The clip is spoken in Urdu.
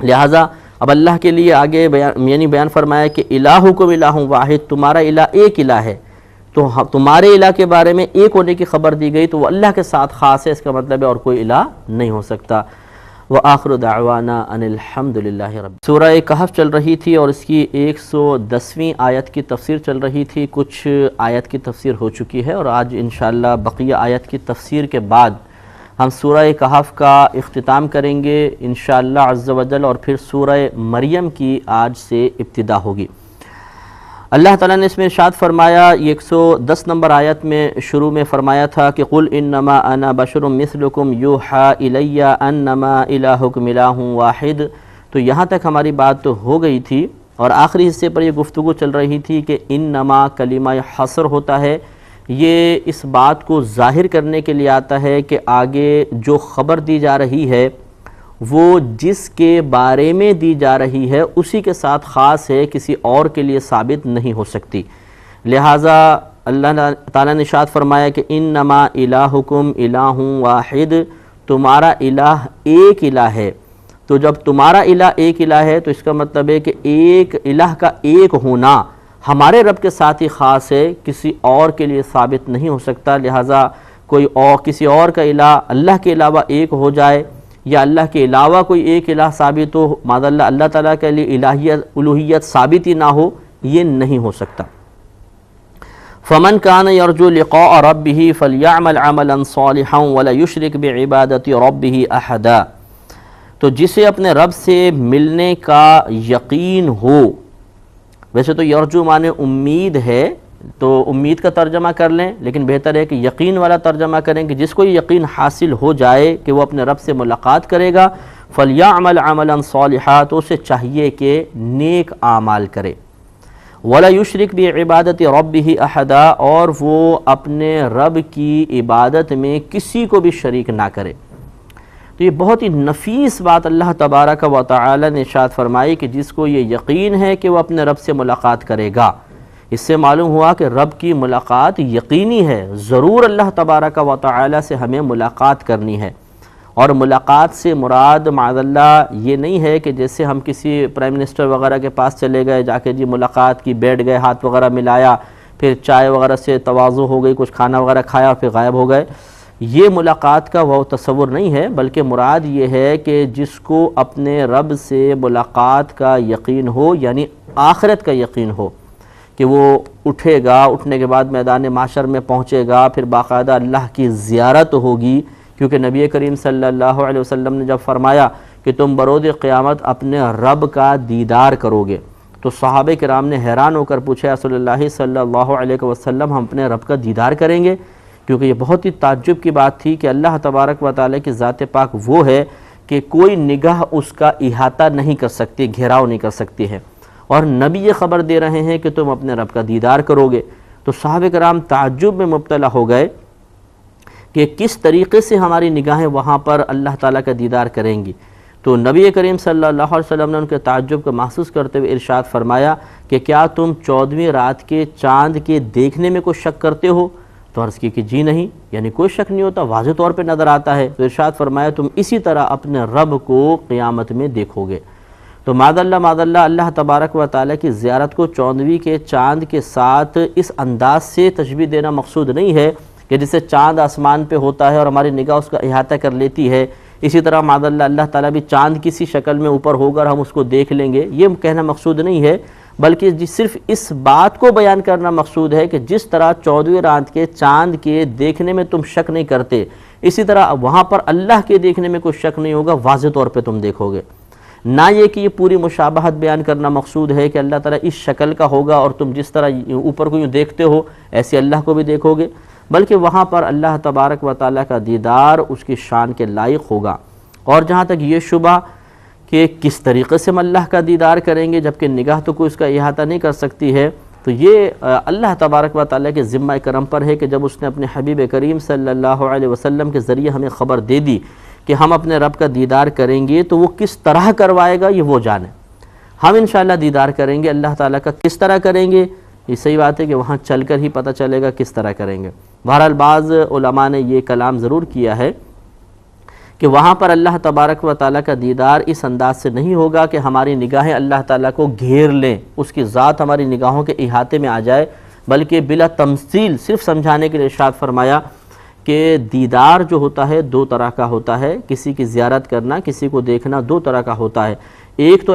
لہٰذا اب اللہ کے لیے آگے بیان فرمایا کہ الہکم الہ واحد، تمہارا الہ ایک الہ ہے، تو تمہارے الہ کے بارے میں ایک ہونے کی خبر دی گئی تو وہ اللہ کے ساتھ خاص ہے، اس کا مطلب ہے اور کوئی الہ نہیں ہو سکتا۔ وآخر دعوانا ان الحمدللہ رب۔ سورہ کہف چل رہی تھی اور اس کی 110ویں آیت کی تفسیر چل رہی تھی، کچھ آیت کی تفسیر ہو چکی ہے اور آج انشاءاللہ بقیہ آیت کی تفسیر کے بعد ہم سورہ کہف کا اختتام کریں گے انشاءاللہ عز و جل، اور پھر سورہ مریم کی آج سے ابتدا ہوگی۔ اللہ تعالیٰ نے اس میں ارشاد فرمایا، یہ 110 نمبر آیت میں شروع میں فرمایا تھا کہ قُلْ إِنَّمَا أَنَا بَشَرٌ مِثْلُكُمْ يُوحَىٰ إِلَيَّ أَنَّمَا إِلَٰهُكُمْ إِلَٰهٌ وَاحِدٌ۔ تو یہاں تک ہماری بات تو ہو گئی تھی اور آخری حصے پر یہ گفتگو چل رہی تھی کہ انما کلمہ حصر ہوتا ہے، یہ اس بات کو ظاہر کرنے کے لیے آتا ہے کہ آگے جو خبر دی جا رہی ہے وہ جس کے بارے میں دی جا رہی ہے اسی کے ساتھ خاص ہے، کسی اور کے لیے ثابت نہیں ہو سکتی۔ لہٰذا اللہ تعالیٰ نے ارشاد فرمایا کہ انما الہکم الہ واحد، تمہارا الہ ایک الہ ہے۔ تو جب تمہارا الہ ایک الہ ہے تو اس کا مطلب ہے کہ ایک الہ کا ایک ہونا ہمارے رب کے ساتھ ہی خاص ہے، کسی اور کے لیے ثابت نہیں ہو سکتا۔ لہٰذا کوئی اور کسی اور کا الہ اللہ کے علاوہ ایک ہو جائے یا اللہ کے علاوہ کوئی ایک الہ ثابت ہو، معاذ اللہ اللہ تعالیٰ کے لیے الوہیت ثابت ہی نہ ہو، یہ نہیں ہو سکتا۔ فمن كان يرجو لقاء ربه فليعمل عملا صالحا ولا يشرك بعبادة ربه احدا۔ تو جسے اپنے رب سے ملنے کا یقین ہو، ویسے تو یرجو معنی امید ہے تو امید کا ترجمہ کر لیں، لیکن بہتر ہے کہ یقین والا ترجمہ کریں کہ جس کو یہ یقین حاصل ہو جائے کہ وہ اپنے رب سے ملاقات کرے گا، فَلْيَعْمَلْ عَمَلًا صَالِحًا، تو اسے چاہیے کہ نیک اعمال کرے، وَلَا يُشْرِكْ بِعِبَادَةِ رَبِّهِ أَحَدًا، اور وہ اپنے رب کی عبادت میں کسی کو بھی شریک نہ کرے۔ تو یہ بہت ہی نفیس بات اللہ تبارک و تعالی نے ارشاد فرمائی کہ جس کو یہ یقین ہے کہ وہ اپنے رب سے ملاقات کرے گا۔ اس سے معلوم ہوا کہ رب کی ملاقات یقینی ہے، ضرور اللہ تبارک و تعالی سے ہمیں ملاقات کرنی ہے۔ اور ملاقات سے مراد معاذ اللہ یہ نہیں ہے کہ جیسے ہم کسی پرائم منسٹر وغیرہ کے پاس چلے گئے، جا کے جی ملاقات کی، بیٹھ گئے، ہاتھ وغیرہ ملایا، پھر چائے وغیرہ سے تواضع ہو گئی، کچھ کھانا وغیرہ کھایا، پھر غائب ہو گئے۔ یہ ملاقات کا وہ تصور نہیں ہے، بلکہ مراد یہ ہے کہ جس کو اپنے رب سے ملاقات کا یقین ہو، یعنی آخرت کا یقین ہو کہ وہ اٹھے گا، اٹھنے کے بعد میدان معاشر میں پہنچے گا، پھر باقاعدہ اللہ کی زیارت ہوگی، کیونکہ نبی کریم صلی اللہ علیہ وسلم نے جب فرمایا کہ تم بروز قیامت اپنے رب کا دیدار کرو گے، تو صحابہ کرام نے حیران ہو کر پوچھا رسول اللہ صلی اللہ علیہ وسلم ہم اپنے رب کا دیدار کریں گے؟ کیونکہ یہ بہت ہی تعجب کی بات تھی کہ اللہ تبارک و تعالیٰ کی ذات پاک وہ ہے کہ کوئی نگاہ اس کا احاطہ نہیں کر سکتی، گھیراؤ نہیں کر سکتی ہے، اور نبی یہ خبر دے رہے ہیں کہ تم اپنے رب کا دیدار کرو گے۔ تو صحابہ کرام تعجب میں مبتلا ہو گئے کہ کس طریقے سے ہماری نگاہیں وہاں پر اللہ تعالیٰ کا دیدار کریں گی۔ تو نبی کریم صلی اللہ علیہ وسلم نے ان کے تعجب کو محسوس کرتے ہوئے ارشاد فرمایا کہ کیا تم 14ویں رات کے چاند کے دیکھنے میں کوئی شک کرتے ہو؟ تو عرض کی کہ جی نہیں، یعنی کوئی شک نہیں ہوتا، واضح طور پہ نظر آتا ہے۔ تو ارشاد فرمایا تم اسی طرح اپنے رب کو قیامت میں دیکھو گے۔ تو معاذ اللہ اللہ تبارک و تعالیٰ کی زیارت کو 14ویں کے چاند کے ساتھ اس انداز سے تشبیہ دینا مقصود نہیں ہے کہ جسے چاند آسمان پہ ہوتا ہے اور ہماری نگاہ اس کا احاطہ کر لیتی ہے، اسی طرح معاذ اللہ تعالیٰ بھی چاند کسی شکل میں اوپر ہوگا اور ہم اس کو دیکھ لیں گے، یہ کہنا مقصود نہیں ہے، بلکہ صرف اس بات کو بیان کرنا مقصود ہے کہ جس طرح 14ویں رات کے چاند کے دیکھنے میں تم شک نہیں کرتے، اسی طرح وہاں پر اللہ کے دیکھنے میں کوئی شک نہیں ہوگا، واضح طور پہ تم دیکھو گے۔ نہ یہ کہ یہ پوری مشابہت بیان کرنا مقصود ہے کہ اللہ تعالیٰ اس شکل کا ہوگا اور تم جس طرح اوپر کو یوں دیکھتے ہو ایسے اللہ کو بھی دیکھو گے، بلکہ وہاں پر اللہ تبارک و تعالیٰ کا دیدار اس کی شان کے لائق ہوگا۔ اور جہاں تک یہ شبہ کہ کس طریقے سے ہم اللہ کا دیدار کریں گے جبکہ نگاہ تو کوئی اس کا احاطہ نہیں کر سکتی ہے، تو یہ اللہ تبارک و تعالیٰ کے ذمہ کرم پر ہے کہ جب اس نے اپنے حبیب کریم صلی اللہ علیہ وسلم کے ذریعے ہمیں خبر دے دی کہ ہم اپنے رب کا دیدار کریں گے تو وہ کس طرح کروائے گا یہ وہ جانے۔ ہم انشاءاللہ دیدار کریں گے، اللہ تعالیٰ کا کس طرح کریں گے یہ صحیح بات ہے کہ وہاں چل کر ہی پتہ چلے گا کس طرح کریں گے۔ بہرحال بعض علماء نے یہ کلام ضرور کیا ہے کہ وہاں پر اللہ تبارک و تعالیٰ کا دیدار اس انداز سے نہیں ہوگا کہ ہماری نگاہیں اللہ تعالیٰ کو گھیر لیں، اس کی ذات ہماری نگاہوں کے احاطے میں آ جائے، بلکہ بلا تمثیل صرف سمجھانے کے لیے ارشاد فرمایا کہ دیدار جو ہوتا ہے دو طرح کا ہوتا ہے، کسی کی زیارت کرنا، کسی کو دیکھنا دو طرح کا ہوتا ہے۔ ایک تو